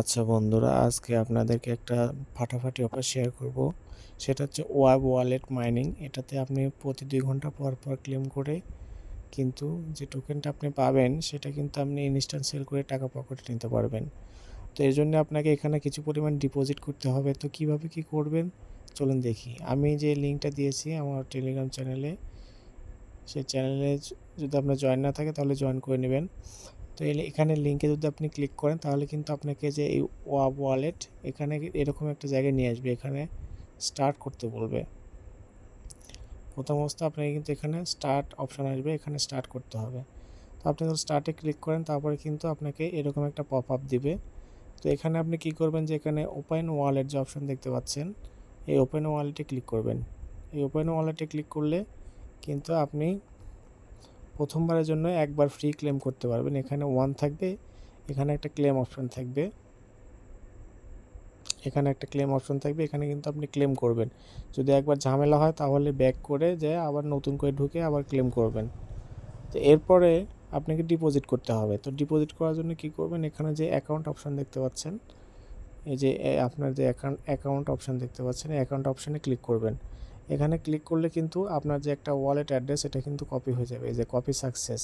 আচ্ছা বন্ধুরা, আজকে আপনাদেরকে একটা ফাটাফাটি অফার শেয়ার করব। সেটা হচ্ছে ওয়াব ওয়ালেট মাইনিং। এটাতে আপনি প্রতি 2 ঘন্টা পর পর ক্লেম করে কিন্তু যে টোকেনটা আপনি পাবেন সেটা কিন্তু আপনি ইনস্ট্যান্ট সেল করে টাকা পকেটে নিতে পারবেন। তো এর জন্য আপনাকে এখানে কিছু পরিমাণ ডিপোজিট করতে হবে। তো কিভাবে কি করবেন চলুন দেখি। আমি যে লিঙ্কটা দিয়েছি আমার টেলিগ্রাম চ্যানেলে, সেই চ্যানেলে যদি আপনার জয়েন না থাকে তাহলে জয়েন করে নেবেন। তো এখানে লিঙ্কে যদি আপনি ক্লিক করেন তাহলে কিন্তু আপনাকে যে এই ওয়াব ওয়ালেট এখানে এরকম একটা জায়গায় নিয়ে আসবে। এখানে স্টার্ট করতে বলবে। প্রথম অবস্থা আপনাকে কিন্তু এখানে স্টার্ট অপশান আসবে, এখানে স্টার্ট করতে হবে। তো আপনি যখন স্টার্টে ক্লিক করেন তারপরে কিন্তু আপনাকে এরকম একটা পপ আপ দিবে। তো এখানে আপনি কি করবেন, যে এখানে ওপেন ওয়ালেট যে অপশান দেখতে পাচ্ছেন, এই ওপেন ওয়ালেটে ক্লিক করবেন। এই ওপেন ওয়ালেটে ক্লিক করলে কিন্তু আপনি প্রথমবারের জন্য একবার ফ্রি ক্লেম করতে পারবেন। এখানে 1 থাকবে, এখানে একটা ক্লেম অপশন থাকবে, এখানে কিন্তু আপনি ক্লেম করবেন। যদি একবার ঝামেলা হয় তাহলে ব্যাক করে যে আবার নতুন করে ঢুকে আবার ক্লেম করবেন। তো এরপরে আপনাকে ডিপোজিট করতে হবে। তো ডিপোজিট করার জন্য কি করবেন, এখানে যে অ্যাকাউন্ট অপশন দেখতে পাচ্ছেন, এই যে আপনার যে অ্যাকাউন্ট অপশন দেখতে পাচ্ছেন, এই অ্যাকাউন্ট অপশানে ক্লিক করবেন। এখানে ক্লিক করলে কিন্তু আপনার যে একটা ওয়ালেট অ্যাড্রেস এটা কিন্তু কপি হয়ে যাবে। এই যে কপি সাকসেস,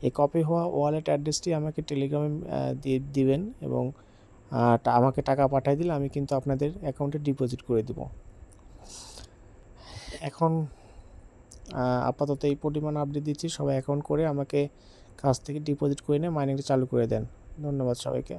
এই কপি হওয়া ওয়ালেট অ্যাড্রেসটি আমাকে টেলিগ্রামে দিবেন এবং আমাকে টাকা পাঠিয়ে দিলে আমি কিন্তু আপনাদের অ্যাকাউন্টে ডিপোজিট করে দেব। এখন আপাতত এই পরিমাণ আপডেট দিচ্ছি, সবাই অ্যাকাউন্ট করে আমাকে কাছ থেকে ডিপোজিট করে নিয়ে মাইনিংটা চালু করে দেন। ধন্যবাদ সবাইকে।